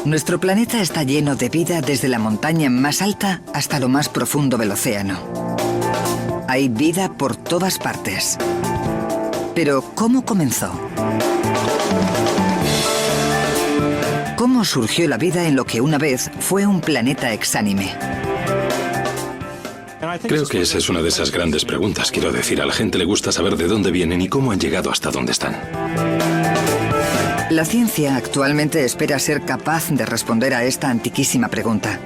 Nuestro planeta está lleno de vida desde la montaña más alta hasta lo más profundo del océano. Hay vida por todas partes. Pero, ¿cómo comenzó? ¿Cómo surgió la vida en lo que una vez fue un planeta exánime? Creo que esa es una de esas grandes preguntas. Quiero decir, a la gente le gusta saber de dónde vienen y cómo han llegado hasta donde están. La ciencia actualmente espera ser capaz de responder a esta antiquísima pregunta.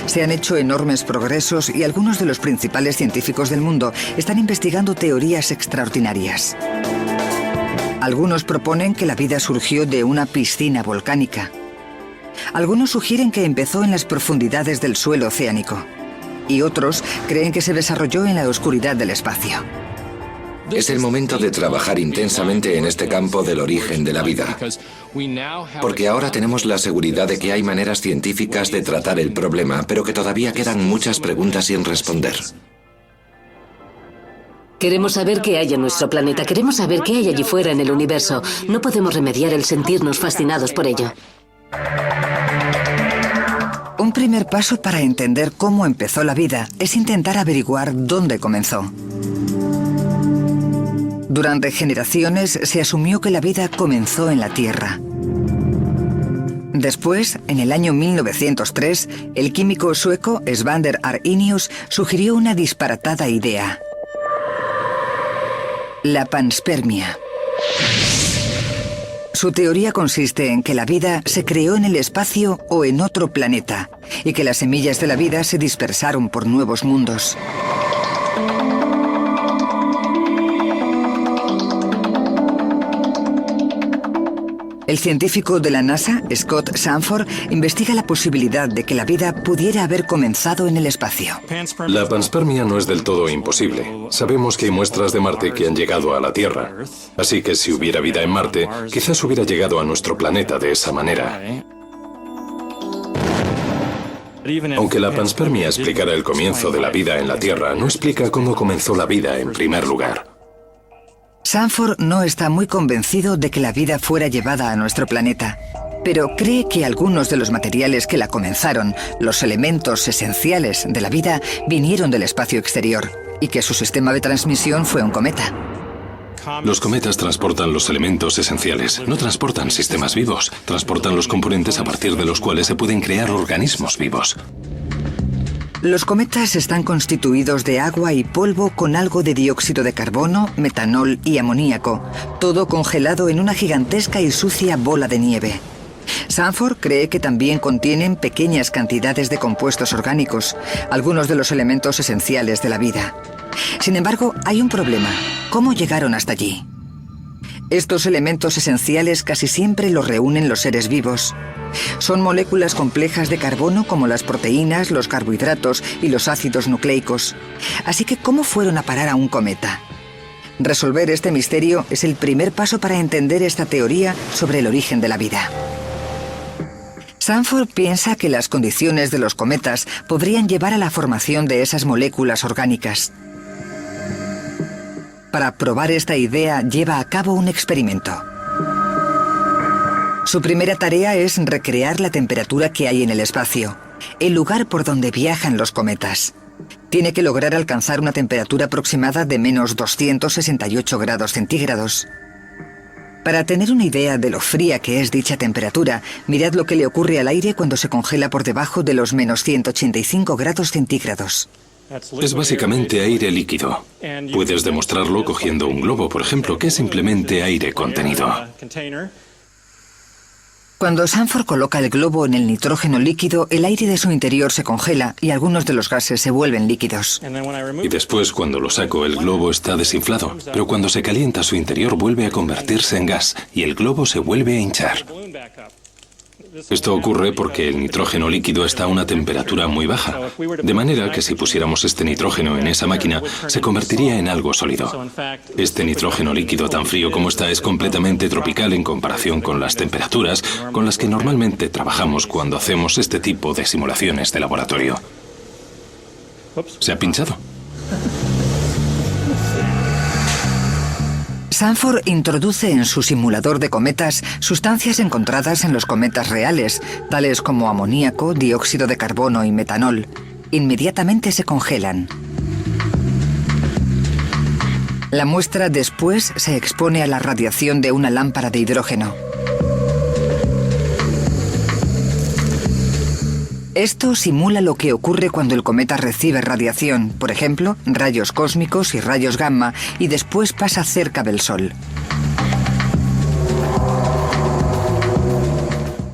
Se han hecho enormes progresos y algunos de los principales científicos del mundo están investigando teorías extraordinarias. Algunos proponen que la vida surgió de una piscina volcánica. Algunos sugieren que empezó en las profundidades del suelo oceánico. Y otros creen que se desarrolló en la oscuridad del espacio. Es el momento de trabajar intensamente en este campo del origen de la vida, porque ahora tenemos la seguridad de que hay maneras científicas de tratar el problema, pero que todavía quedan muchas preguntas sin responder. Queremos saber qué hay en nuestro planeta, queremos saber qué hay allí fuera en el universo. No podemos remediar el sentirnos fascinados por ello. Un primer paso para entender cómo empezó la vida es intentar averiguar dónde comenzó. Durante generaciones se asumió que la vida comenzó en la Tierra. Después, en el año 1903, el químico sueco Svander Arrhenius sugirió una disparatada idea: la panspermia. Su teoría consiste en que la vida se creó en el espacio o en otro planeta, y que las semillas de la vida se dispersaron por nuevos mundos. El científico de la NASA, Scott Sanford, investiga la posibilidad de que la vida pudiera haber comenzado en el espacio. La panspermia no es del todo imposible. Sabemos que hay muestras de Marte que han llegado a la Tierra. Así que si hubiera vida en Marte, quizás hubiera llegado a nuestro planeta de esa manera. Aunque la panspermia explicara el comienzo de la vida en la Tierra, no explica cómo comenzó la vida en primer lugar. Sanford no está muy convencido de que la vida fuera llevada a nuestro planeta, pero cree que algunos de los materiales que la comenzaron, los elementos esenciales de la vida, vinieron del espacio exterior y que su sistema de transmisión fue un cometa. Los cometas transportan los elementos esenciales, no transportan sistemas vivos, transportan los componentes a partir de los cuales se pueden crear organismos vivos. Los cometas están constituidos de agua y polvo con algo de dióxido de carbono, metanol y amoníaco, todo congelado en una gigantesca y sucia bola de nieve. Sanford cree que también contienen pequeñas cantidades de compuestos orgánicos, algunos de los elementos esenciales de la vida. Sin embargo, hay un problema: ¿cómo llegaron hasta allí? Estos elementos esenciales casi siempre los reúnen los seres vivos. Son moléculas complejas de carbono como las proteínas, los carbohidratos y los ácidos nucleicos. Así que, ¿cómo fueron a parar a un cometa? Resolver este misterio es el primer paso para entender esta teoría sobre el origen de la vida. Sanford piensa que las condiciones de los cometas podrían llevar a la formación de esas moléculas orgánicas. Para probar esta idea, lleva a cabo un experimento. Su primera tarea es recrear la temperatura que hay en el espacio, el lugar por donde viajan los cometas. Tiene que lograr alcanzar una temperatura aproximada de menos 268 grados centígrados. Para tener una idea de lo fría que es dicha temperatura, mirad lo que le ocurre al aire cuando se congela por debajo de los menos 185 grados centígrados. Es básicamente aire líquido. Puedes demostrarlo cogiendo un globo, por ejemplo, que es simplemente aire contenido. Cuando Sanford coloca el globo en el nitrógeno líquido, el aire de su interior se congela y algunos de los gases se vuelven líquidos. Y después, cuando lo saco, el globo está desinflado. Pero cuando se calienta, su interior vuelve a convertirse en gas y el globo se vuelve a hinchar. Esto ocurre porque el nitrógeno líquido está a una temperatura muy baja, de manera que si pusiéramos este nitrógeno en esa máquina, se convertiría en algo sólido. Este nitrógeno líquido tan frío como está es completamente tropical en comparación con las temperaturas con las que normalmente trabajamos cuando hacemos este tipo de simulaciones de laboratorio. ¿Se ha pinchado? Sanford introduce en su simulador de cometas sustancias encontradas en los cometas reales, tales como amoníaco, dióxido de carbono y metanol. Inmediatamente se congelan. La muestra después se expone a la radiación de una lámpara de hidrógeno. Esto simula lo que ocurre cuando el cometa recibe radiación, por ejemplo, rayos cósmicos y rayos gamma, y después pasa cerca del Sol.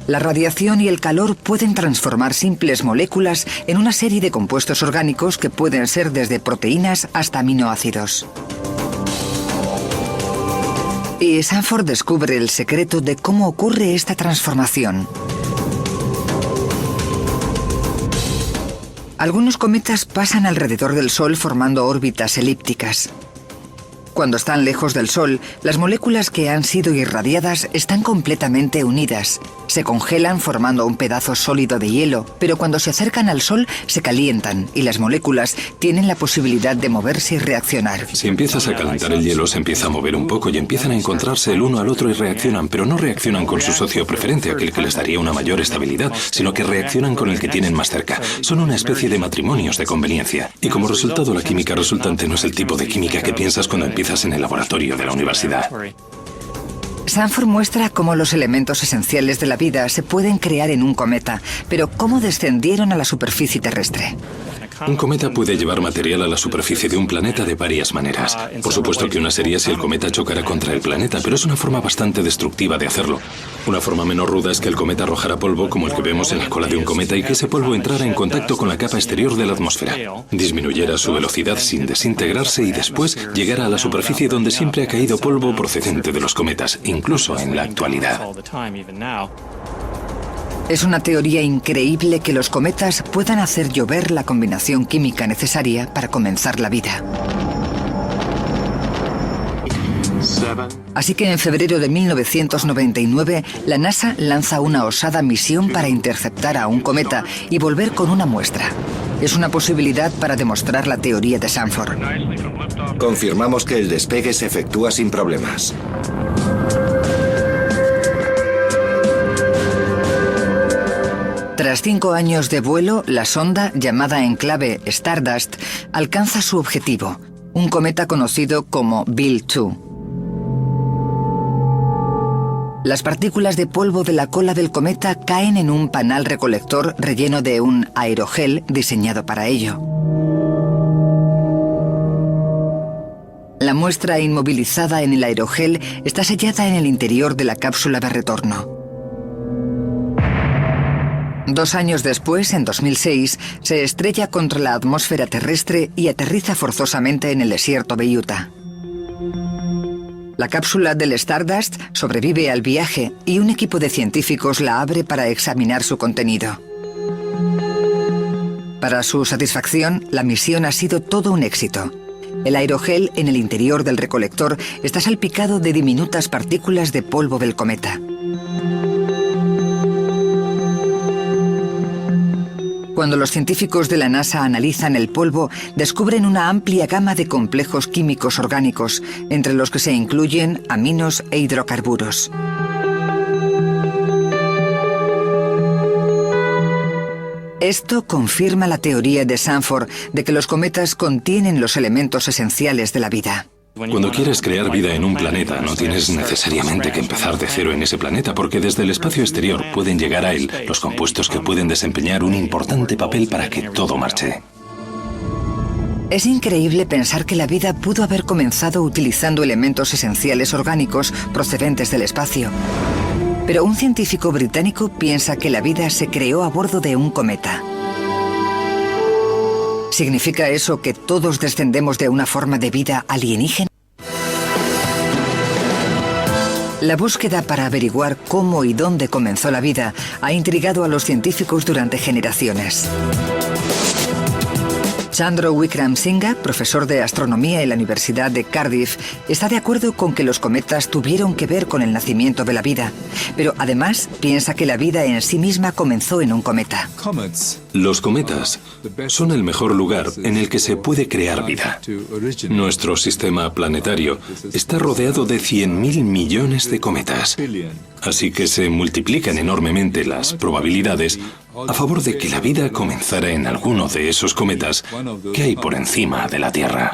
La radiación y el calor pueden transformar simples moléculas en una serie de compuestos orgánicos que pueden ser desde proteínas hasta aminoácidos. Y Sanford descubre el secreto de cómo ocurre esta transformación. Algunos cometas pasan alrededor del Sol formando órbitas elípticas. Cuando están lejos del Sol, las moléculas que han sido irradiadas están completamente unidas. Se congelan formando un pedazo sólido de hielo, pero cuando se acercan al Sol se calientan y las moléculas tienen la posibilidad de moverse y reaccionar. Si empiezas a calentar el hielo, se empieza a mover un poco y empiezan a encontrarse el uno al otro y reaccionan, pero no reaccionan con su socio preferente, aquel que les daría una mayor estabilidad, sino que reaccionan con el que tienen más cerca. Son una especie de matrimonios de conveniencia. Y como resultado, la química resultante no es el tipo de química que piensas cuando empiezas en el laboratorio de la universidad. Sanford muestra cómo los elementos esenciales de la vida se pueden crear en un cometa, pero cómo descendieron a la superficie terrestre. Un cometa puede llevar material a la superficie de un planeta de varias maneras. Por supuesto que una sería si el cometa chocara contra el planeta, pero es una forma bastante destructiva de hacerlo. Una forma menos ruda es que el cometa arrojara polvo como el que vemos en la cola de un cometa y que ese polvo entrara en contacto con la capa exterior de la atmósfera, disminuyera su velocidad sin desintegrarse y después llegara a la superficie donde siempre ha caído polvo procedente de los cometas, incluso en la actualidad. Es una teoría increíble que los cometas puedan hacer llover la combinación química necesaria para comenzar la vida. Así que en febrero de 1999, la NASA lanza una osada misión para interceptar a un cometa y volver con una muestra. Es una posibilidad para demostrar la teoría de Sanford. Confirmamos que el despegue se efectúa sin problemas. Tras 5 años de vuelo, la sonda, llamada en clave Stardust, alcanza su objetivo, un cometa conocido como Bill 2. Las partículas de polvo de la cola del cometa caen en un panal recolector relleno de un aerogel diseñado para ello. La muestra inmovilizada en el aerogel está sellada en el interior de la cápsula de retorno. 2 años después, en 2006, se estrella contra la atmósfera terrestre y aterriza forzosamente en el desierto de Utah. La cápsula del Stardust sobrevive al viaje y un equipo de científicos la abre para examinar su contenido. Para su satisfacción, la misión ha sido todo un éxito. El aerogel en el interior del recolector está salpicado de diminutas partículas de polvo del cometa. Cuando los científicos de la NASA analizan el polvo, descubren una amplia gama de complejos químicos orgánicos, entre los que se incluyen aminos e hidrocarburos. Esto confirma la teoría de Sanford de que los cometas contienen los elementos esenciales de la vida. Cuando quieres crear vida en un planeta, no tienes necesariamente que empezar de cero en ese planeta, porque desde el espacio exterior pueden llegar a él los compuestos que pueden desempeñar un importante papel para que todo marche. Es increíble pensar que la vida pudo haber comenzado utilizando elementos esenciales orgánicos procedentes del espacio. Pero un científico británico piensa que la vida se creó a bordo de un cometa. ¿Significa eso que todos descendemos de una forma de vida alienígena? La búsqueda para averiguar cómo y dónde comenzó la vida ha intrigado a los científicos durante generaciones. Chandra Wickramasinghe, profesor de astronomía en la Universidad de Cardiff, está de acuerdo con que los cometas tuvieron que ver con el nacimiento de la vida, pero además piensa que la vida en sí misma comenzó en un cometa. Los cometas son el mejor lugar en el que se puede crear vida. Nuestro sistema planetario está rodeado de 100.000 millones de cometas, así que se multiplican enormemente las probabilidades a favor de que la vida comenzara en alguno de esos cometas que hay por encima de la Tierra.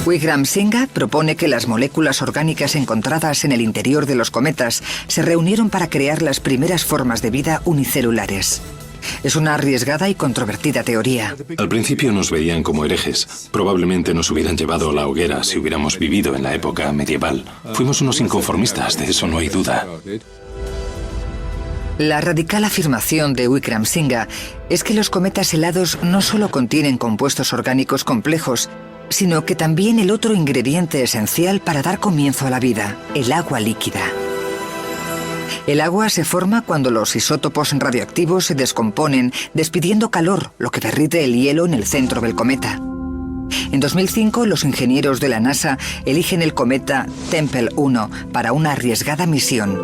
Wickramasinghe propone que las moléculas orgánicas encontradas en el interior de los cometas se reunieron para crear las primeras formas de vida unicelulares. Es una arriesgada y controvertida teoría. Al principio nos veían como herejes. Probablemente nos hubieran llevado a la hoguera si hubiéramos vivido en la época medieval. Fuimos unos inconformistas, de eso no hay duda. La radical afirmación de Wickramasinghe es que los cometas helados no solo contienen compuestos orgánicos complejos, sino que también el otro ingrediente esencial para dar comienzo a la vida, el agua líquida. El agua se forma cuando los isótopos radioactivos se descomponen, despidiendo calor, lo que derrite el hielo en el centro del cometa. En 2005, los ingenieros de la NASA eligen el cometa Tempel 1 para una arriesgada misión.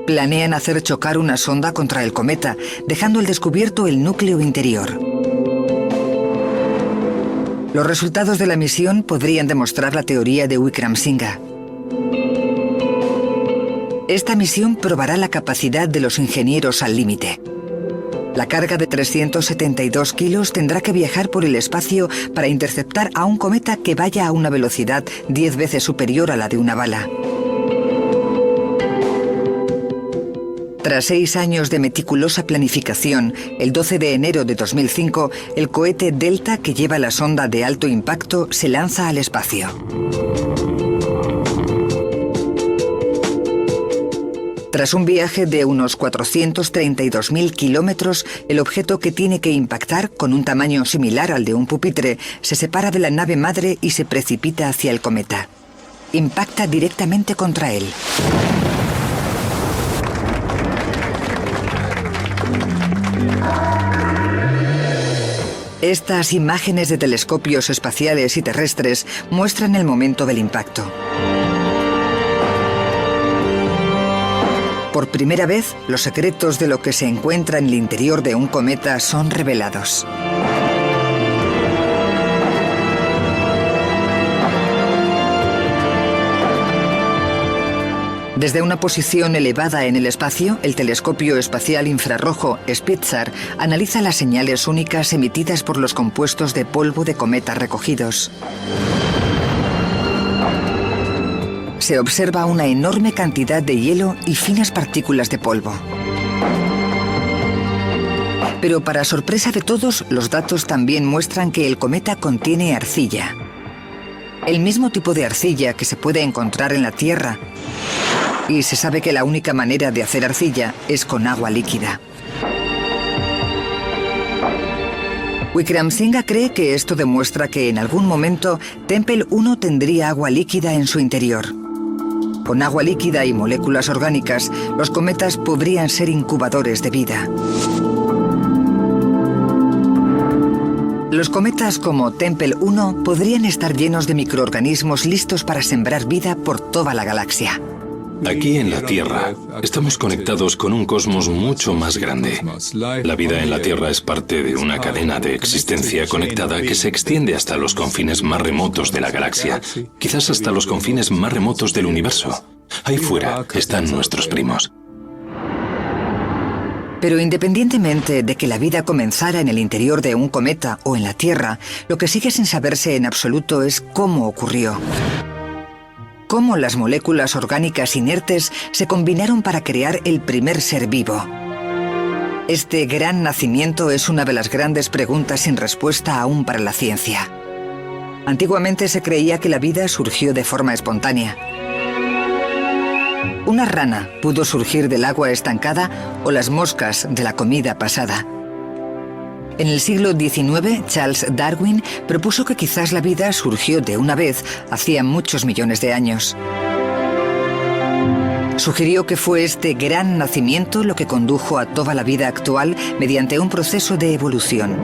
Planean hacer chocar una sonda contra el cometa, dejando al descubierto el núcleo interior. Los resultados de la misión podrían demostrar la teoría de Wickramasinghe. Esta misión probará la capacidad de los ingenieros al límite. La carga de 372 kilos tendrá que viajar por el espacio para interceptar a un cometa que vaya a una velocidad 10 veces superior a la de una bala. Tras 6 años de meticulosa planificación, el 12 de enero de 2005, el cohete Delta, que lleva la sonda de alto impacto, se lanza al espacio. Tras un viaje de unos 432.000 kilómetros, el objeto que tiene que impactar, con un tamaño similar al de un pupitre, se separa de la nave madre y se precipita hacia el cometa. Impacta directamente contra él. Estas imágenes de telescopios espaciales y terrestres muestran el momento del impacto. Por primera vez, los secretos de lo que se encuentra en el interior de un cometa son revelados. Desde una posición elevada en el espacio, el telescopio espacial infrarrojo Spitzer analiza las señales únicas emitidas por los compuestos de polvo de cometa recogidos. Se observa una enorme cantidad de hielo y finas partículas de polvo. Pero para sorpresa de todos, los datos también muestran que el cometa contiene arcilla. El mismo tipo de arcilla que se puede encontrar en la Tierra. Y se sabe que la única manera de hacer arcilla es con agua líquida. Wickramasinghe cree que esto demuestra que en algún momento Tempel 1 tendría agua líquida en su interior. Con agua líquida y moléculas orgánicas, los cometas podrían ser incubadores de vida. Los cometas como Tempel 1 podrían estar llenos de microorganismos listos para sembrar vida por toda la galaxia. Aquí en la Tierra estamos conectados con un cosmos mucho más grande. La vida en la Tierra es parte de una cadena de existencia conectada que se extiende hasta los confines más remotos de la galaxia, quizás hasta los confines más remotos del universo. Ahí fuera están nuestros primos. Pero independientemente de que la vida comenzara en el interior de un cometa o en la Tierra, lo que sigue sin saberse en absoluto es cómo ocurrió. Cómo las moléculas orgánicas inertes se combinaron para crear el primer ser vivo. Este gran nacimiento es una de las grandes preguntas sin respuesta aún para la ciencia. Antiguamente se creía que la vida surgió de forma espontánea. Una rana pudo surgir del agua estancada o las moscas de la comida pasada. En el siglo XIX, Charles Darwin propuso que quizás la vida surgió de una vez hacía muchos millones de años. Sugirió que fue este gran nacimiento lo que condujo a toda la vida actual mediante un proceso de evolución.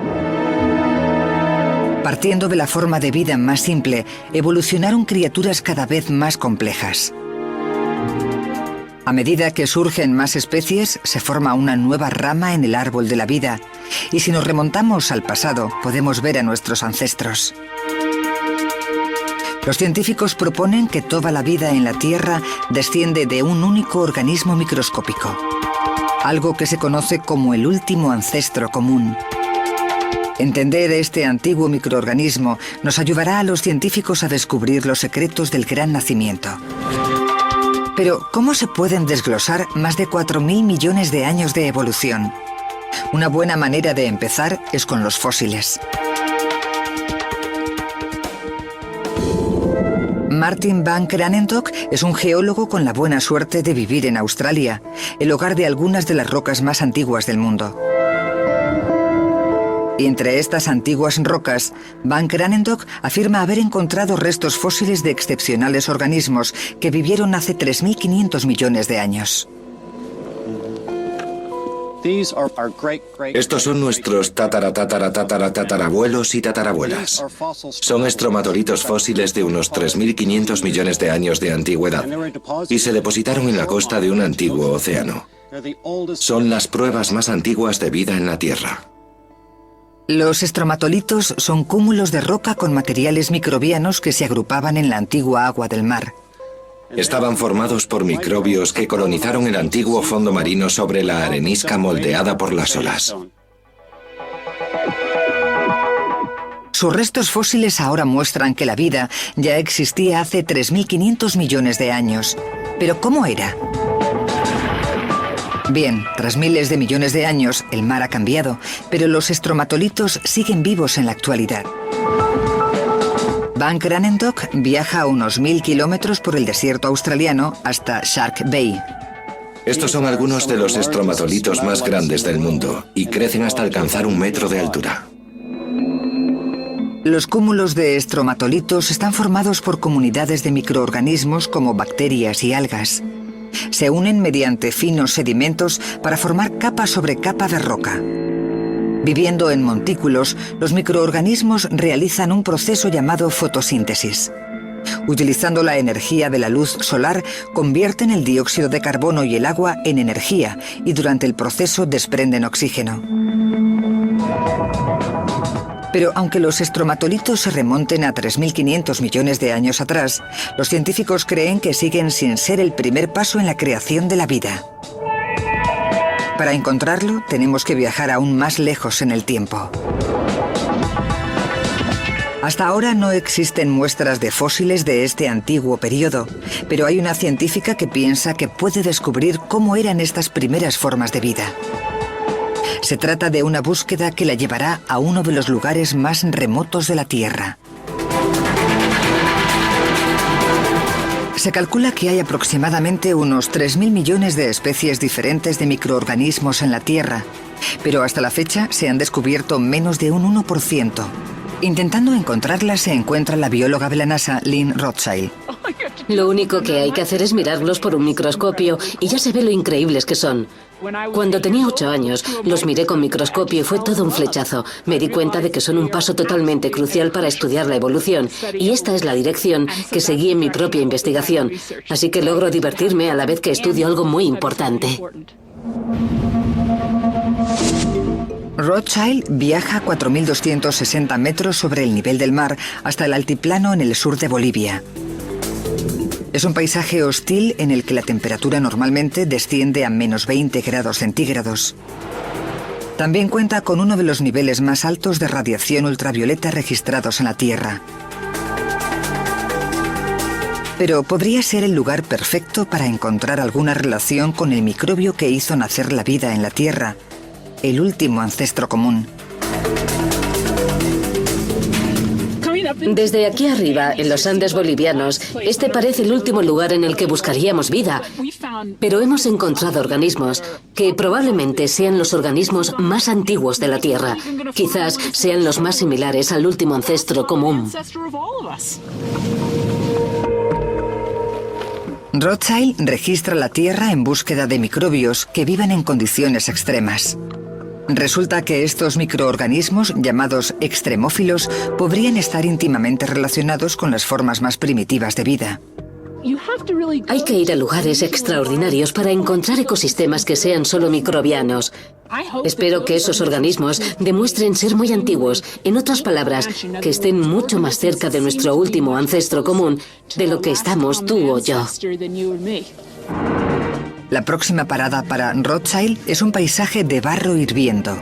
Partiendo de la forma de vida más simple, evolucionaron criaturas cada vez más complejas. A medida que surgen más especies, se forma una nueva rama en el árbol de la vida. Y si nos remontamos al pasado, podemos ver a nuestros ancestros. Los científicos proponen que toda la vida en la Tierra desciende de un único organismo microscópico, algo que se conoce como el último ancestro común. Entender este antiguo microorganismo nos ayudará a los científicos a descubrir los secretos del gran nacimiento. Pero, ¿cómo se pueden desglosar más de 4.000 millones de años de evolución? Una buena manera de empezar es con los fósiles. Martin van Kranendonk es un geólogo con la buena suerte de vivir en Australia, el hogar de algunas de las rocas más antiguas del mundo. Y entre estas antiguas rocas, van Kranendonk afirma haber encontrado restos fósiles de excepcionales organismos que vivieron hace 3.500 millones de años. Estos son nuestros tatarabuelos y tatarabuelas. Son estromatolitos fósiles de unos 3.500 millones de años de antigüedad y se depositaron en la costa de un antiguo océano. Son las pruebas más antiguas de vida en la Tierra. Los estromatolitos son cúmulos de roca con materiales microbianos que se agrupaban en la antigua agua del mar. Estaban formados por microbios que colonizaron el antiguo fondo marino sobre la arenisca moldeada por las olas. Sus restos fósiles ahora muestran que la vida ya existía hace 3.500 millones de años. ¿Pero cómo era? Bien, tras miles de millones de años, el mar ha cambiado, pero los estromatolitos siguen vivos en la actualidad. Van Kranendonk viaja a unos 1.000 kilómetros por el desierto australiano hasta Shark Bay. Estos son algunos de los estromatolitos más grandes del mundo y crecen hasta alcanzar 1 metro de altura. Los cúmulos de estromatolitos están formados por comunidades de microorganismos como bacterias y algas. Se unen mediante finos sedimentos para formar capa sobre capa de roca. Viviendo en montículos, los microorganismos realizan un proceso llamado fotosíntesis. Utilizando la energía de la luz solar, convierten el dióxido de carbono y el agua en energía y durante el proceso desprenden oxígeno. Pero aunque los estromatolitos se remonten a 3.500 millones de años atrás, los científicos creen que siguen sin ser el primer paso en la creación de la vida. Para encontrarlo, tenemos que viajar aún más lejos en el tiempo. Hasta ahora no existen muestras de fósiles de este antiguo periodo, pero hay una científica que piensa que puede descubrir cómo eran estas primeras formas de vida. Se trata de una búsqueda que la llevará a uno de los lugares más remotos de la Tierra. Se calcula que hay aproximadamente unos 3.000 millones de especies diferentes de microorganismos en la Tierra, pero hasta la fecha se han descubierto menos de un 1%. Intentando encontrarlas se encuentra la bióloga de la NASA, Lynn Rothschild. Lo único que hay que hacer es mirarlos por un microscopio y ya se ve lo increíbles que son. Cuando tenía 8 años, los miré con microscopio y fue todo un flechazo. Me di cuenta de que son un paso totalmente crucial para estudiar la evolución, y esta es la dirección que seguí en mi propia investigación. Así que logro divertirme a la vez que estudio algo muy importante. Rothschild viaja 4.260 metros sobre el nivel del mar hasta el altiplano en el sur de Bolivia. Es un paisaje hostil en el que la temperatura normalmente desciende a menos 20 grados centígrados. También cuenta con uno de los niveles más altos de radiación ultravioleta registrados en la Tierra. Pero podría ser el lugar perfecto para encontrar alguna relación con el microbio que hizo nacer la vida en la Tierra, el último ancestro común. Desde aquí arriba, en los Andes bolivianos, este parece el último lugar en el que buscaríamos vida. Pero hemos encontrado organismos que probablemente sean los organismos más antiguos de la Tierra. Quizás sean los más similares al último ancestro común. Rothschild registra la Tierra en búsqueda de microbios que vivan en condiciones extremas. Resulta que estos microorganismos, llamados extremófilos, podrían estar íntimamente relacionados con las formas más primitivas de vida. Hay que ir a lugares extraordinarios para encontrar ecosistemas que sean solo microbianos. Espero que esos organismos demuestren ser muy antiguos, en otras palabras, que estén mucho más cerca de nuestro último ancestro común de lo que estamos tú o yo. La próxima parada para Rothschild es un paisaje de barro hirviendo.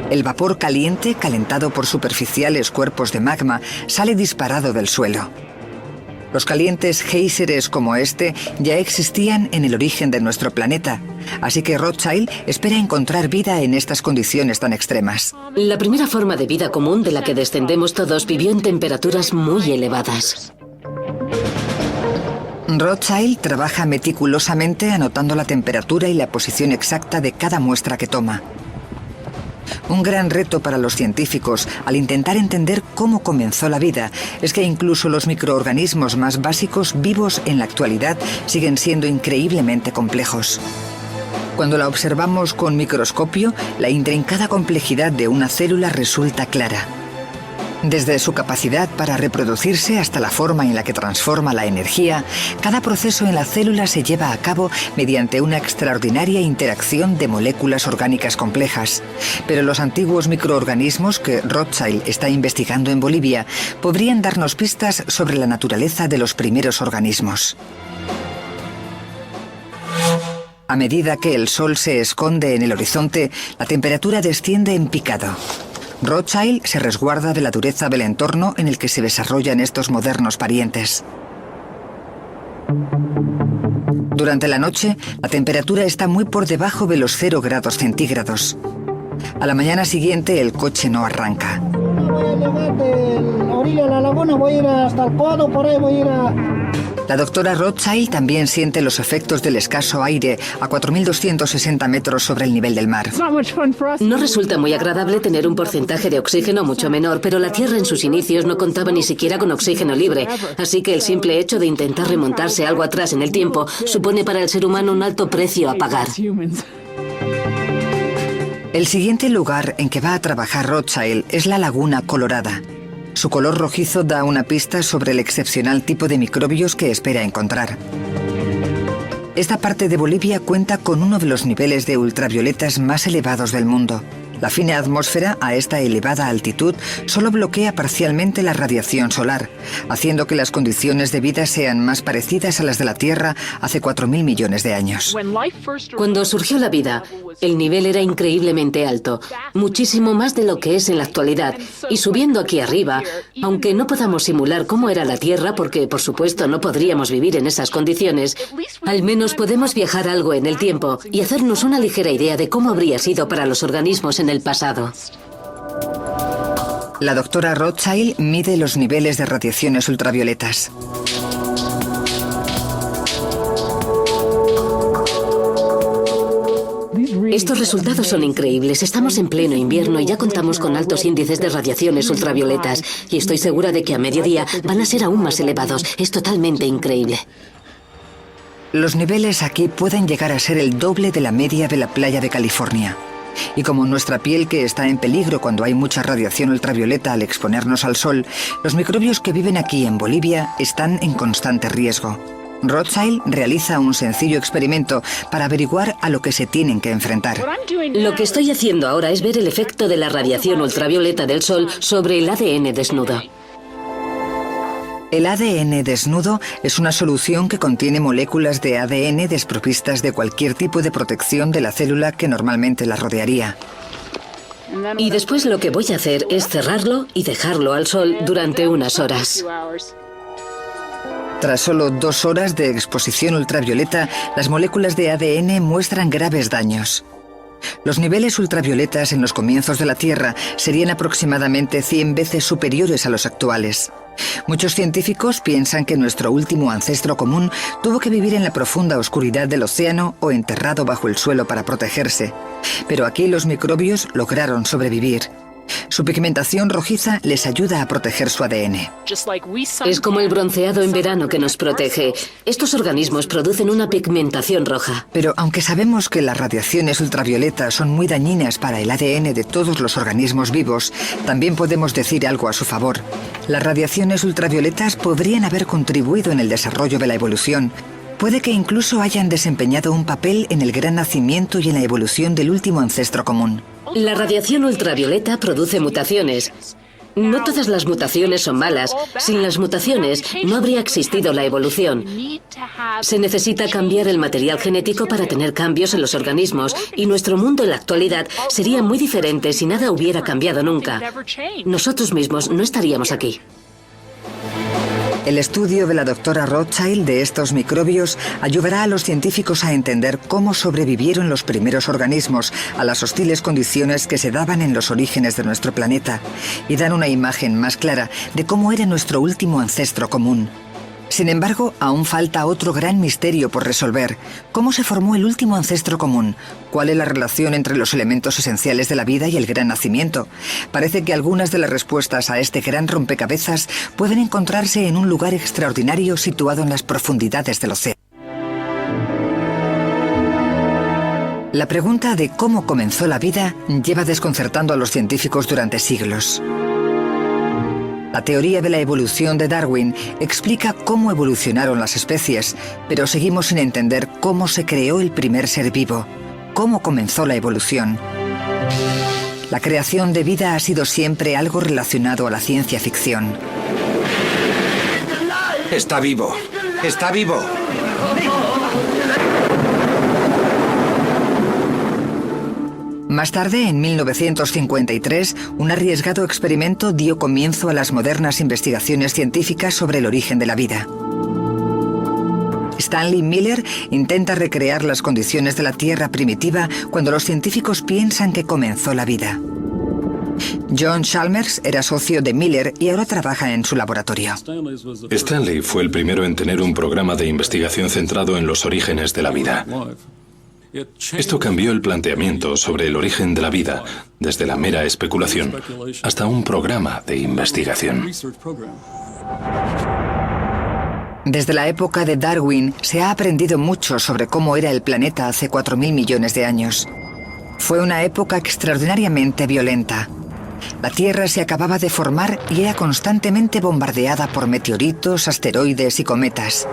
El vapor caliente, calentado por superficiales cuerpos de magma, sale disparado del suelo. Los calientes géiseres como este ya existían en el origen de nuestro planeta, así que Rothschild espera encontrar vida en estas condiciones tan extremas. La primera forma de vida común de la que descendemos todos vivió en temperaturas muy elevadas. Rothschild trabaja meticulosamente anotando la temperatura y la posición exacta de cada muestra que toma. Un gran reto para los científicos al intentar entender cómo comenzó la vida es que incluso los microorganismos más básicos vivos en la actualidad siguen siendo increíblemente complejos. Cuando la observamos con microscopio, la intrincada complejidad de una célula resulta clara. Desde su capacidad para reproducirse hasta la forma en la que transforma la energía, cada proceso en la célula se lleva a cabo mediante una extraordinaria interacción de moléculas orgánicas complejas. Pero los antiguos microorganismos que Rothschild está investigando en Bolivia podrían darnos pistas sobre la naturaleza de los primeros organismos. A medida que el sol se esconde en el horizonte, la temperatura desciende en picado. Rothschild se resguarda de la dureza del entorno en el que se desarrollan estos modernos parientes. Durante la noche, la temperatura está muy por debajo de los 0 grados centígrados. A la mañana siguiente, el coche no arranca. Voy a llegar de la orilla de la laguna, voy a ir hasta el codo, por ahí voy a ir a... La doctora Rothschild también siente los efectos del escaso aire a 4.260 metros sobre el nivel del mar. No resulta muy agradable tener un porcentaje de oxígeno mucho menor, pero la Tierra en sus inicios no contaba ni siquiera con oxígeno libre, así que el simple hecho de intentar remontarse algo atrás en el tiempo supone para el ser humano un alto precio a pagar. El siguiente lugar en que va a trabajar Rothschild es la Laguna Colorada. Su color rojizo da una pista sobre el excepcional tipo de microbios que espera encontrar. Esta parte de Bolivia cuenta con uno de los niveles de ultravioletas más elevados del mundo. La fina atmósfera a esta elevada altitud solo bloquea parcialmente la radiación solar, haciendo que las condiciones de vida sean más parecidas a las de la Tierra hace 4.000 millones de años. Cuando surgió la vida, el nivel era increíblemente alto, muchísimo más de lo que es en la actualidad. Y subiendo aquí arriba, aunque no podamos simular cómo era la Tierra, porque por supuesto no podríamos vivir en esas condiciones, al menos podemos viajar algo en el tiempo y hacernos una ligera idea de cómo habría sido para los organismos en el pasado. La doctora Rothschild mide los niveles de radiaciones ultravioletas. Estos resultados son increíbles. Estamos en pleno invierno y ya contamos con altos índices de radiaciones ultravioletas. Y estoy segura de que a mediodía van a ser aún más elevados. Es totalmente increíble. Los niveles aquí pueden llegar a ser el doble de la media de la playa de California. Y como nuestra piel que está en peligro cuando hay mucha radiación ultravioleta al exponernos al sol, los microbios que viven aquí en Bolivia están en constante riesgo. Rothschild realiza un sencillo experimento para averiguar a lo que se tienen que enfrentar. Lo que estoy haciendo ahora es ver el efecto de la radiación ultravioleta del sol sobre el ADN desnudo. El ADN desnudo es una solución que contiene moléculas de ADN desprovistas de cualquier tipo de protección de la célula que normalmente la rodearía. Y después lo que voy a hacer es cerrarlo y dejarlo al sol durante unas horas. Tras solo 2 horas de exposición ultravioleta, las moléculas de ADN muestran graves daños. Los niveles ultravioletas en los comienzos de la Tierra serían aproximadamente 100 veces superiores a los actuales. Muchos científicos piensan que nuestro último ancestro común tuvo que vivir en la profunda oscuridad del océano o enterrado bajo el suelo para protegerse. Pero aquí los microbios lograron sobrevivir. Su pigmentación rojiza les ayuda a proteger su ADN. Es como el bronceado en verano que nos protege. Estos organismos producen una pigmentación roja. Pero aunque sabemos que las radiaciones ultravioletas son muy dañinas para el ADN de todos los organismos vivos, también podemos decir algo a su favor. Las radiaciones ultravioletas podrían haber contribuido en el desarrollo de la evolución. Puede que incluso hayan desempeñado un papel en el gran nacimiento y en la evolución del último ancestro común. La radiación ultravioleta produce mutaciones. No todas las mutaciones son malas. Sin las mutaciones no habría existido la evolución. Se necesita cambiar el material genético para tener cambios en los organismos, y nuestro mundo en la actualidad sería muy diferente si nada hubiera cambiado nunca. Nosotros mismos no estaríamos aquí. El estudio de la doctora Rothschild de estos microbios ayudará a los científicos a entender cómo sobrevivieron los primeros organismos a las hostiles condiciones que se daban en los orígenes de nuestro planeta y dan una imagen más clara de cómo era nuestro último ancestro común. Sin embargo, aún falta otro gran misterio por resolver. ¿Cómo se formó el último ancestro común? ¿Cuál es la relación entre los elementos esenciales de la vida y el gran nacimiento? Parece que algunas de las respuestas a este gran rompecabezas pueden encontrarse en un lugar extraordinario situado en las profundidades del océano. La pregunta de cómo comenzó la vida lleva desconcertando a los científicos durante siglos. La teoría de la evolución de Darwin explica cómo evolucionaron las especies, pero seguimos sin entender cómo se creó el primer ser vivo, cómo comenzó la evolución. La creación de vida ha sido siempre algo relacionado a la ciencia ficción. Está vivo. Está vivo. Más tarde, en 1953, un arriesgado experimento dio comienzo a las modernas investigaciones científicas sobre el origen de la vida. Stanley Miller intenta recrear las condiciones de la Tierra primitiva cuando los científicos piensan que comenzó la vida. John Chalmers era socio de Miller y ahora trabaja en su laboratorio. Stanley fue el primero en tener un programa de investigación centrado en los orígenes de la vida. Esto cambió el planteamiento sobre el origen de la vida, desde la mera especulación hasta un programa de investigación. Desde la época de Darwin se ha aprendido mucho sobre cómo era el planeta hace 4.000 millones de años. Fue una época extraordinariamente violenta. La Tierra se acababa de formar y era constantemente bombardeada por meteoritos, asteroides y cometas.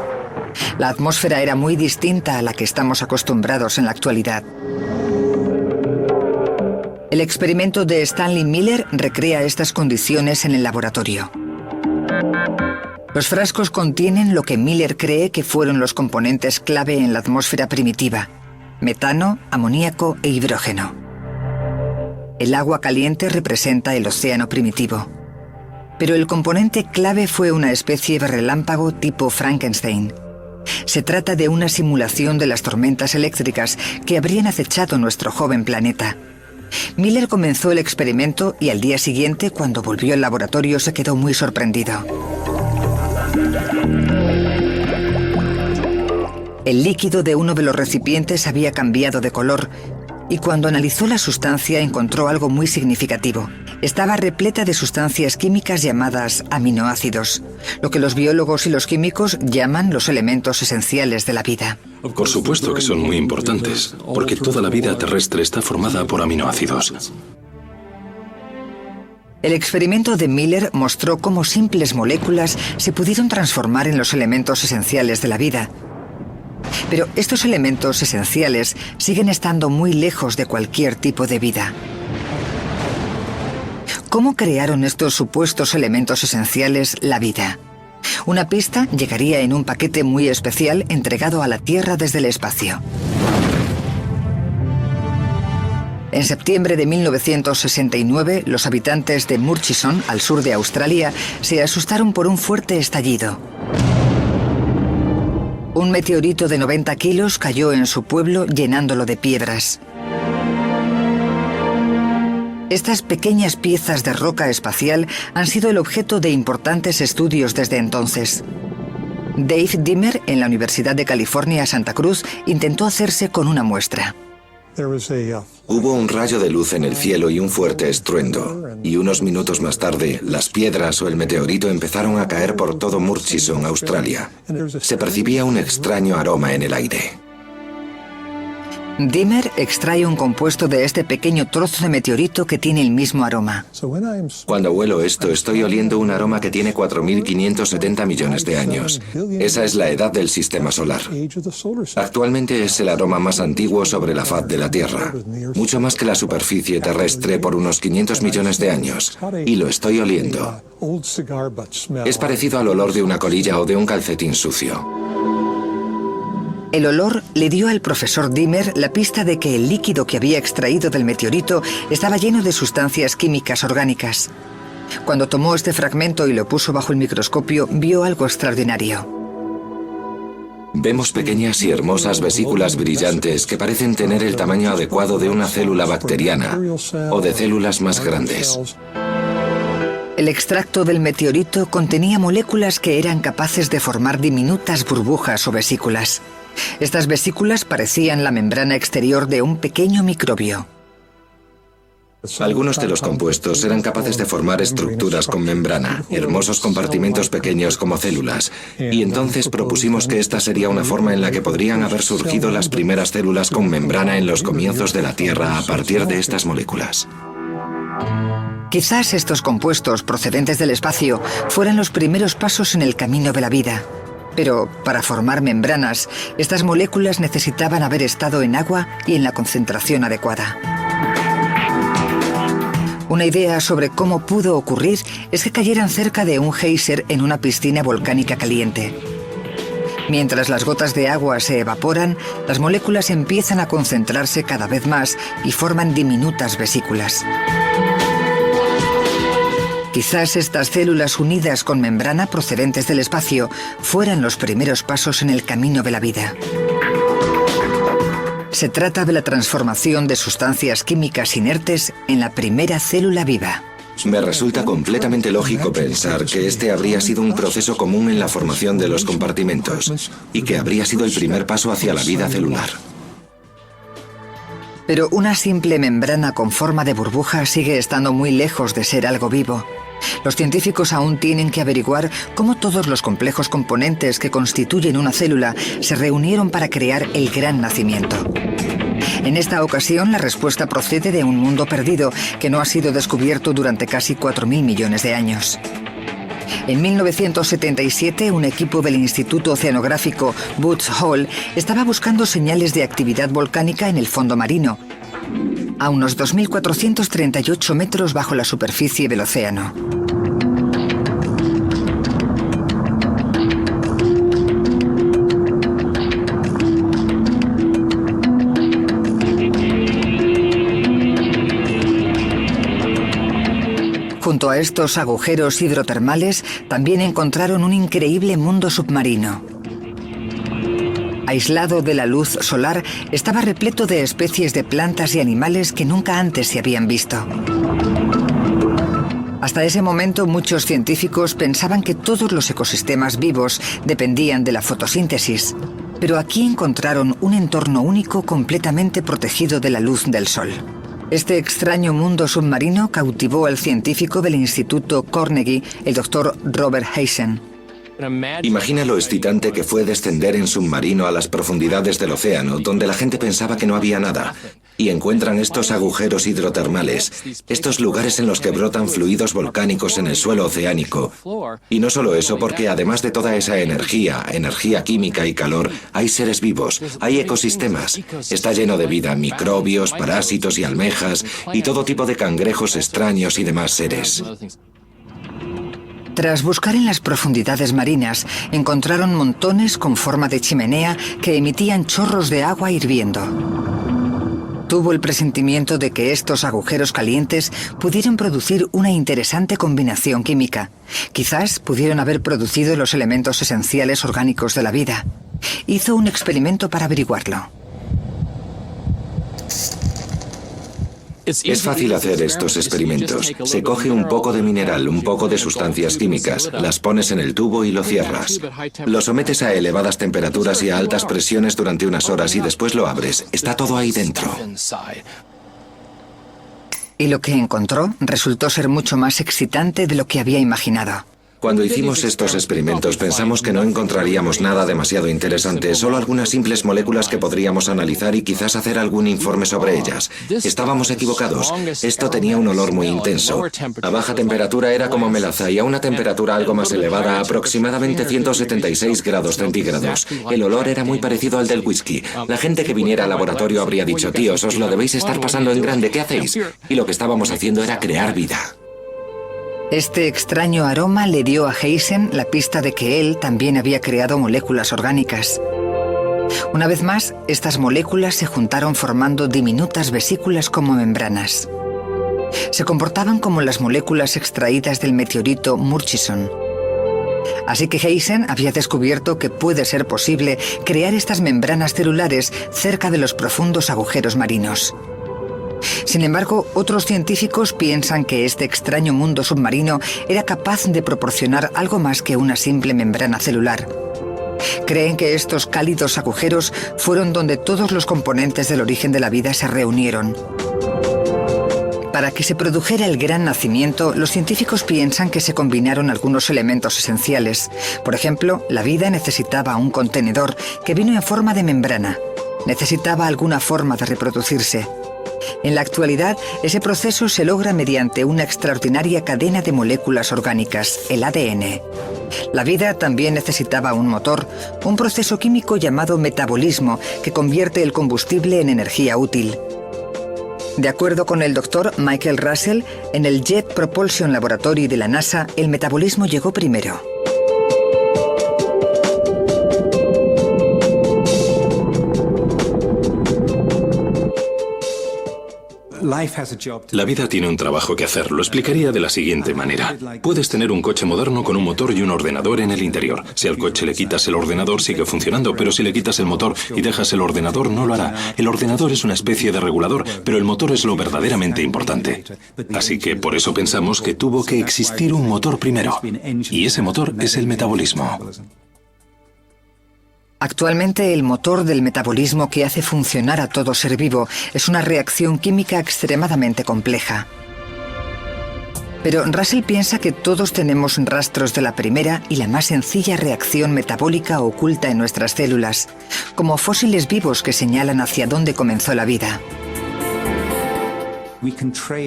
La atmósfera era muy distinta a la que estamos acostumbrados en la actualidad. El experimento de Stanley Miller recrea estas condiciones en el laboratorio. Los frascos contienen lo que Miller cree que fueron los componentes clave en la atmósfera primitiva: metano, amoníaco e hidrógeno. El agua caliente representa el océano primitivo. Pero el componente clave fue una especie de relámpago tipo Frankenstein. Se trata de una simulación de las tormentas eléctricas que habrían acechado nuestro joven planeta. Miller comenzó el experimento y al día siguiente, cuando volvió al laboratorio, se quedó muy sorprendido. El líquido de uno de los recipientes había cambiado de color y cuando analizó la sustancia encontró algo muy significativo. Estaba repleta de sustancias químicas llamadas aminoácidos, lo que los biólogos y los químicos llaman los elementos esenciales de la vida. Por supuesto que son muy importantes, porque toda la vida terrestre está formada por aminoácidos. El experimento de Miller mostró cómo simples moléculas se pudieron transformar en los elementos esenciales de la vida. Pero estos elementos esenciales siguen estando muy lejos de cualquier tipo de vida. ¿Cómo crearon estos supuestos elementos esenciales la vida? Una pista llegaría en un paquete muy especial entregado a la Tierra desde el espacio. En septiembre de 1969, los habitantes de Murchison, al sur de Australia, se asustaron por un fuerte estallido. Un meteorito de 90 kilos cayó en su pueblo llenándolo de piedras. Estas pequeñas piezas de roca espacial han sido el objeto de importantes estudios desde entonces. Dave Dimmer, en la Universidad de California, Santa Cruz, intentó hacerse con una muestra. Hubo un rayo de luz en el cielo y un fuerte estruendo, y unos minutos más tarde, las piedras o el meteorito empezaron a caer por todo Murchison, Australia. Se percibía un extraño aroma en el aire. Dimmer extrae un compuesto de este pequeño trozo de meteorito que tiene el mismo aroma. Cuando huelo esto, estoy oliendo un aroma que tiene 4.570 millones de años. Esa es la edad del sistema solar. Actualmente es el aroma más antiguo sobre la faz de la Tierra, mucho más que la superficie terrestre por unos 500 millones de años, y lo estoy oliendo. Es parecido al olor de una colilla o de un calcetín sucio. El olor le dio al profesor Dimmer la pista de que el líquido que había extraído del meteorito estaba lleno de sustancias químicas orgánicas. Cuando tomó este fragmento y lo puso bajo el microscopio, vio algo extraordinario. Vemos pequeñas y hermosas vesículas brillantes que parecen tener el tamaño adecuado de una célula bacteriana o de células más grandes. El extracto del meteorito contenía moléculas que eran capaces de formar diminutas burbujas o vesículas. Estas vesículas parecían la membrana exterior de un pequeño microbio. Algunos de los compuestos eran capaces de formar estructuras con membrana, hermosos compartimentos pequeños como células, y entonces propusimos que esta sería una forma en la que podrían haber surgido las primeras células con membrana en los comienzos de la Tierra a partir de estas moléculas. Quizás estos compuestos procedentes del espacio fueran los primeros pasos en el camino de la vida. Pero para formar membranas, estas moléculas necesitaban haber estado en agua y en la concentración adecuada. Una idea sobre cómo pudo ocurrir es que cayeran cerca de un geyser en una piscina volcánica caliente. Mientras las gotas de agua se evaporan, las moléculas empiezan a concentrarse cada vez más y forman diminutas vesículas. Quizás estas células unidas con membrana procedentes del espacio fueran los primeros pasos en el camino de la vida. Se trata de la transformación de sustancias químicas inertes en la primera célula viva. Me resulta completamente lógico pensar que este habría sido un proceso común en la formación de los compartimentos y que habría sido el primer paso hacia la vida celular. Pero una simple membrana con forma de burbuja sigue estando muy lejos de ser algo vivo. Los científicos aún tienen que averiguar cómo todos los complejos componentes que constituyen una célula se reunieron para crear el gran nacimiento. En esta ocasión, la respuesta procede de un mundo perdido que no ha sido descubierto durante casi 4.000 millones de años. En 1977, un equipo del Instituto Oceanográfico Woods Hole estaba buscando señales de actividad volcánica en el fondo marino, a unos 2.438 metros bajo la superficie del océano. Junto a estos agujeros hidrotermales, también encontraron un increíble mundo submarino. Aislado de la luz solar, estaba repleto de especies de plantas y animales que nunca antes se habían visto. Hasta ese momento, muchos científicos pensaban que todos los ecosistemas vivos dependían de la fotosíntesis, pero aquí encontraron un entorno único completamente protegido de la luz del sol. Este extraño mundo submarino cautivó al científico del Instituto Carnegie, el Dr. Robert Heisen. Imagina lo excitante que fue descender en submarino a las profundidades del océano, donde la gente pensaba que no había nada, y encuentran estos agujeros hidrotermales, estos lugares en los que brotan fluidos volcánicos en el suelo oceánico. Y no solo eso, porque además de toda esa energía química y calor, hay seres vivos, hay ecosistemas. Está lleno de vida, microbios, parásitos y almejas, y todo tipo de cangrejos extraños y demás seres. Tras buscar en las profundidades marinas, encontraron montones con forma de chimenea que emitían chorros de agua hirviendo. Tuvo el presentimiento de que estos agujeros calientes pudieron producir una interesante combinación química. Quizás pudieron haber producido los elementos esenciales orgánicos de la vida. Hizo un experimento para averiguarlo. Es fácil hacer estos experimentos. Se coge un poco de mineral, un poco de sustancias químicas, las pones en el tubo y lo cierras. Lo sometes a elevadas temperaturas y a altas presiones durante unas horas y después lo abres. Está todo ahí dentro. Y lo que encontró resultó ser mucho más excitante de lo que había imaginado. Cuando hicimos estos experimentos pensamos que no encontraríamos nada demasiado interesante, solo algunas simples moléculas que podríamos analizar y quizás hacer algún informe sobre ellas. Estábamos equivocados. Esto tenía un olor muy intenso. A baja temperatura era como melaza y a una temperatura algo más elevada, aproximadamente 176 grados centígrados. El olor era muy parecido al del whisky. La gente que viniera al laboratorio habría dicho, tíos, os lo debéis estar pasando en grande, ¿qué hacéis? Y lo que estábamos haciendo era crear vida. Este extraño aroma le dio a Haysen la pista de que él también había creado moléculas orgánicas. Una vez más, estas moléculas se juntaron formando diminutas vesículas como membranas. Se comportaban como las moléculas extraídas del meteorito Murchison. Así que Haysen había descubierto que puede ser posible crear estas membranas celulares cerca de los profundos agujeros marinos. Sin embargo, otros científicos piensan que este extraño mundo submarino era capaz de proporcionar algo más que una simple membrana celular. Creen que estos cálidos agujeros fueron donde todos los componentes del origen de la vida se reunieron. Para que se produjera el gran nacimiento, los científicos piensan que se combinaron algunos elementos esenciales. Por ejemplo, la vida necesitaba un contenedor que vino en forma de membrana. Necesitaba alguna forma de reproducirse. En la actualidad, ese proceso se logra mediante una extraordinaria cadena de moléculas orgánicas, el ADN. La vida también necesitaba un motor, un proceso químico llamado metabolismo que convierte el combustible en energía útil. De acuerdo con el doctor Michael Russell, en el Jet Propulsion Laboratory de la NASA, el metabolismo llegó primero. La vida tiene un trabajo que hacer. Lo explicaría de la siguiente manera. Puedes tener un coche moderno con un motor y un ordenador en el interior. Si al coche le quitas el ordenador, sigue funcionando, pero si le quitas el motor y dejas el ordenador, no lo hará. El ordenador es una especie de regulador, pero el motor es lo verdaderamente importante. Así que por eso pensamos que tuvo que existir un motor primero. Y ese motor es el metabolismo. Actualmente, el motor del metabolismo que hace funcionar a todo ser vivo es una reacción química extremadamente compleja. Pero Russell piensa que todos tenemos rastros de la primera y la más sencilla reacción metabólica oculta en nuestras células, como fósiles vivos que señalan hacia dónde comenzó la vida.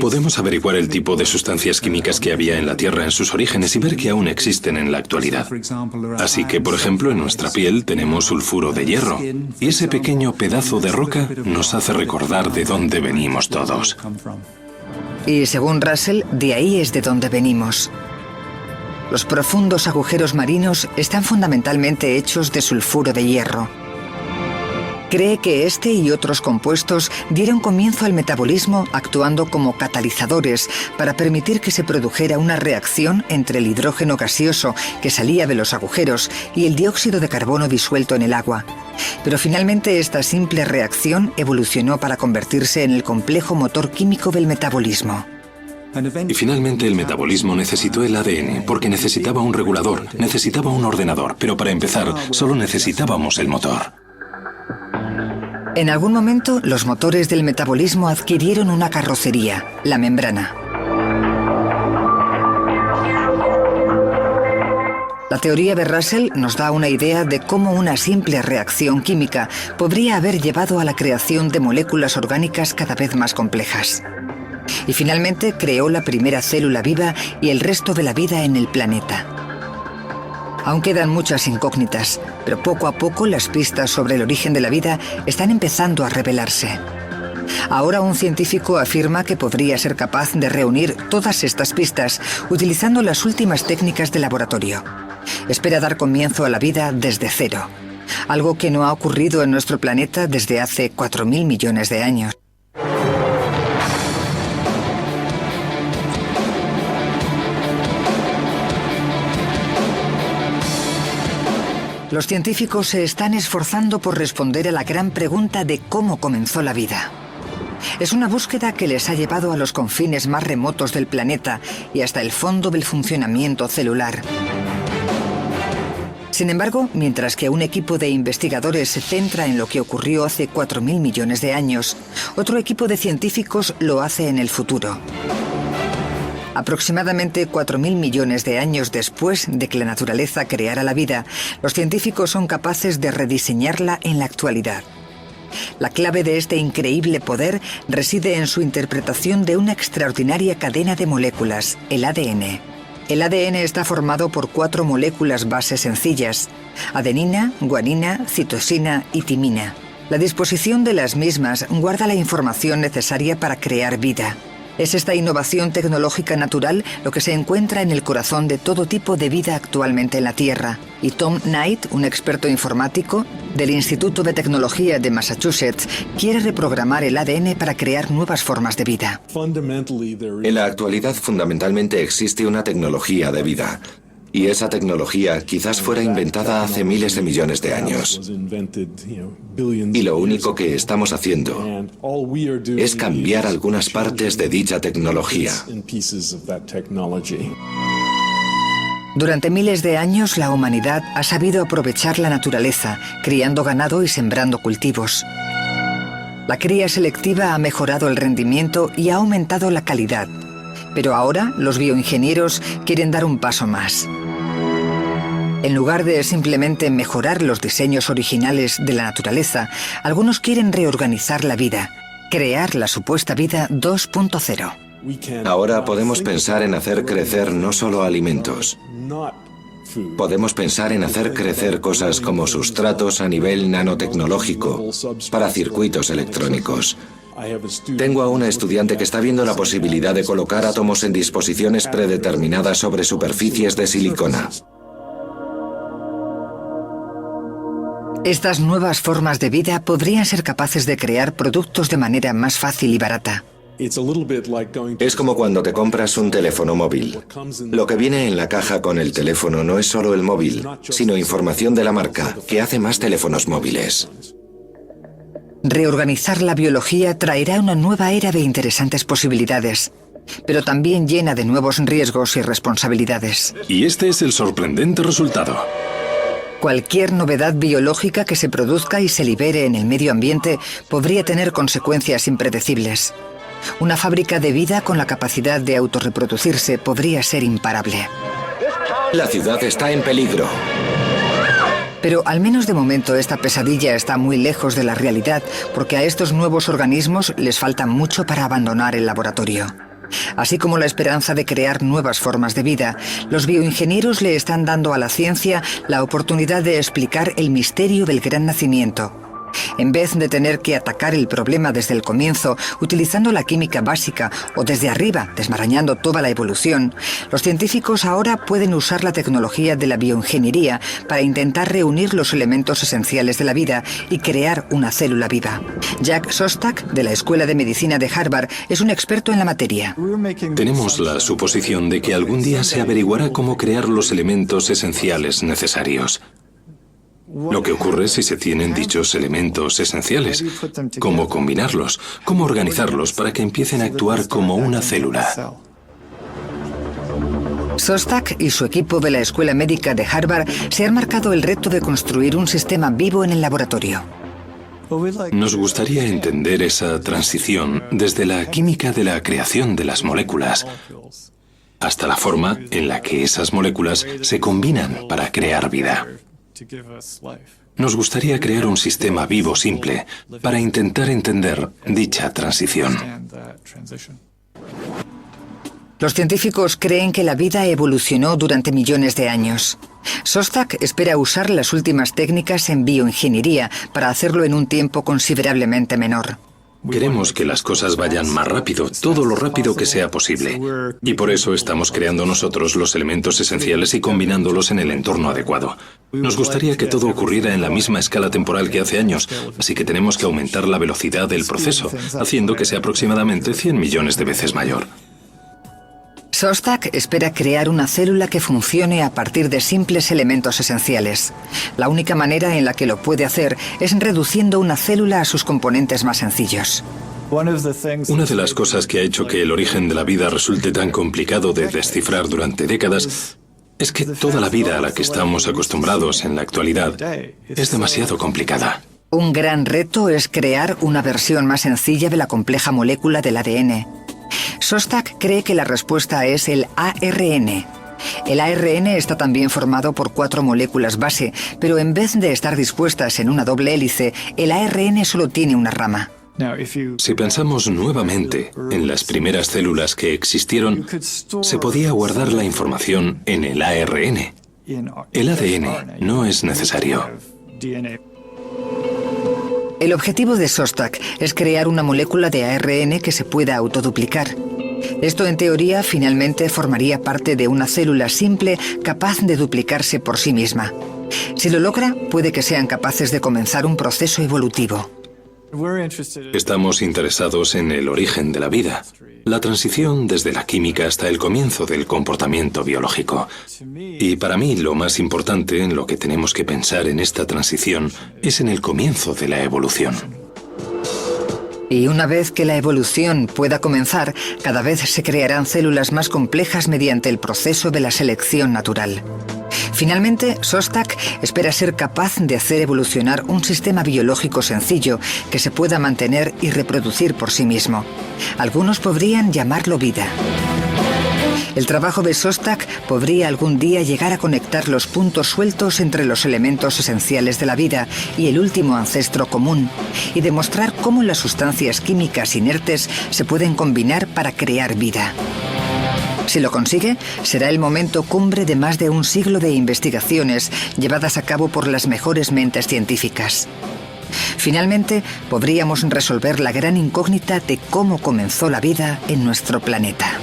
Podemos averiguar el tipo de sustancias químicas que había en la Tierra en sus orígenes y ver que aún existen en la actualidad. Así que, por ejemplo, en nuestra piel tenemos sulfuro de hierro, y ese pequeño pedazo de roca nos hace recordar de dónde venimos todos. Y según Russell, de ahí es de donde venimos. Los profundos agujeros marinos están fundamentalmente hechos de sulfuro de hierro. Cree que este y otros compuestos dieron comienzo al metabolismo actuando como catalizadores para permitir que se produjera una reacción entre el hidrógeno gaseoso que salía de los agujeros y el dióxido de carbono disuelto en el agua. Pero finalmente esta simple reacción evolucionó para convertirse en el complejo motor químico del metabolismo. Y finalmente el metabolismo necesitó el ADN porque necesitaba un regulador, necesitaba un ordenador, pero para empezar solo necesitábamos el motor. En algún momento, los motores del metabolismo adquirieron una carrocería, la membrana. La teoría de Russell nos da una idea de cómo una simple reacción química podría haber llevado a la creación de moléculas orgánicas cada vez más complejas. Y finalmente creó la primera célula viva y el resto de la vida en el planeta. Aún quedan muchas incógnitas, pero poco a poco las pistas sobre el origen de la vida están empezando a revelarse. Ahora un científico afirma que podría ser capaz de reunir todas estas pistas utilizando las últimas técnicas de laboratorio. Espera dar comienzo a la vida desde cero, algo que no ha ocurrido en nuestro planeta desde hace 4.000 millones de años. Los científicos se están esforzando por responder a la gran pregunta de cómo comenzó la vida. Es una búsqueda que les ha llevado a los confines más remotos del planeta y hasta el fondo del funcionamiento celular. Sin embargo, mientras que un equipo de investigadores se centra en lo que ocurrió hace 4.000 millones de años, otro equipo de científicos lo hace en el futuro. Aproximadamente 4.000 millones de años después de que la naturaleza creara la vida, los científicos son capaces de rediseñarla en la actualidad. La clave de este increíble poder reside en su interpretación de una extraordinaria cadena de moléculas, el ADN. El ADN está formado por 4 moléculas base sencillas: adenina, guanina, citosina y timina. La disposición de las mismas guarda la información necesaria para crear vida. Es esta innovación tecnológica natural lo que se encuentra en el corazón de todo tipo de vida actualmente en la Tierra. Y Tom Knight, un experto informático del Instituto de Tecnología de Massachusetts, quiere reprogramar el ADN para crear nuevas formas de vida. En la actualidad, fundamentalmente existe una tecnología de vida. Y esa tecnología quizás fuera inventada hace miles de millones de años. Y lo único que estamos haciendo es cambiar algunas partes de dicha tecnología. Durante miles de años, la humanidad ha sabido aprovechar la naturaleza, criando ganado y sembrando cultivos. La cría selectiva ha mejorado el rendimiento y ha aumentado la calidad. Pero ahora los bioingenieros quieren dar un paso más. En lugar de simplemente mejorar los diseños originales de la naturaleza, algunos quieren reorganizar la vida, crear la supuesta vida 2.0. Ahora podemos pensar en hacer crecer no solo alimentos. Podemos pensar en hacer crecer cosas como sustratos a nivel nanotecnológico para circuitos electrónicos. Tengo a una estudiante que está viendo la posibilidad de colocar átomos en disposiciones predeterminadas sobre superficies de silicona. Estas nuevas formas de vida podrían ser capaces de crear productos de manera más fácil y barata. Es como cuando te compras un teléfono móvil. Lo que viene en la caja con el teléfono no es solo el móvil, sino información de la marca, que hace más teléfonos móviles. Reorganizar la biología traerá una nueva era de interesantes posibilidades, pero también llena de nuevos riesgos y responsabilidades. Y este es el sorprendente resultado. Cualquier novedad biológica que se produzca y se libere en el medio ambiente podría tener consecuencias impredecibles. Una fábrica de vida con la capacidad de autorreproducirse podría ser imparable. La ciudad está en peligro. Pero al menos de momento esta pesadilla está muy lejos de la realidad, porque a estos nuevos organismos les falta mucho para abandonar el laboratorio. Así como la esperanza de crear nuevas formas de vida, los bioingenieros le están dando a la ciencia la oportunidad de explicar el misterio del gran nacimiento. En vez de tener que atacar el problema desde el comienzo, utilizando la química básica, o desde arriba, desmarañando toda la evolución, los científicos ahora pueden usar la tecnología de la bioingeniería para intentar reunir los elementos esenciales de la vida y crear una célula viva. Jack Szostak, de la Escuela de Medicina de Harvard, es un experto en la materia. Tenemos la suposición de que algún día se averiguará cómo crear los elementos esenciales necesarios. Lo que ocurre si se tienen dichos elementos esenciales, cómo combinarlos, cómo organizarlos para que empiecen a actuar como una célula. Szostak y su equipo de la Escuela Médica de Harvard se han marcado el reto de construir un sistema vivo en el laboratorio. Nos gustaría entender esa transición desde la química de la creación de las moléculas hasta la forma en la que esas moléculas se combinan para crear vida. Nos gustaría crear un sistema vivo simple para intentar entender dicha transición. Los científicos creen que la vida evolucionó durante millones de años. Szostak espera usar las últimas técnicas en bioingeniería para hacerlo en un tiempo considerablemente menor. Queremos que las cosas vayan más rápido, todo lo rápido que sea posible. Y por eso estamos creando nosotros los elementos esenciales y combinándolos en el entorno adecuado. Nos gustaría que todo ocurriera en la misma escala temporal que hace años, así que tenemos que aumentar la velocidad del proceso, haciendo que sea aproximadamente 100 millones de veces mayor. Szostak espera crear una célula que funcione a partir de simples elementos esenciales. La única manera en la que lo puede hacer es reduciendo una célula a sus componentes más sencillos. Una de las cosas que ha hecho que el origen de la vida resulte tan complicado de descifrar durante décadas es que toda la vida a la que estamos acostumbrados en la actualidad es demasiado complicada. Un gran reto es crear una versión más sencilla de la compleja molécula del ADN. Szostak cree que la respuesta es el ARN. El ARN está también formado por 4 moléculas base, pero en vez de estar dispuestas en una doble hélice, el ARN solo tiene una rama. Si pensamos nuevamente en las primeras células que existieron, se podía guardar la información en el ARN. El ADN no es necesario. El objetivo de Szostak es crear una molécula de ARN que se pueda autoduplicar. Esto, en teoría, finalmente formaría parte de una célula simple capaz de duplicarse por sí misma. Si lo logra, puede que sean capaces de comenzar un proceso evolutivo. Estamos interesados en el origen de la vida, la transición desde la química hasta el comienzo del comportamiento biológico. Y para mí lo más importante en lo que tenemos que pensar en esta transición es en el comienzo de la evolución. Y una vez que la evolución pueda comenzar, cada vez se crearán células más complejas mediante el proceso de la selección natural. Finalmente, Szostak espera ser capaz de hacer evolucionar un sistema biológico sencillo que se pueda mantener y reproducir por sí mismo. Algunos podrían llamarlo vida. El trabajo de Szostak podría algún día llegar a conectar los puntos sueltos entre los elementos esenciales de la vida y el último ancestro común, y demostrar cómo las sustancias químicas inertes se pueden combinar para crear vida. Si lo consigue, será el momento cumbre de más de un siglo de investigaciones llevadas a cabo por las mejores mentes científicas. Finalmente, podríamos resolver la gran incógnita de cómo comenzó la vida en nuestro planeta.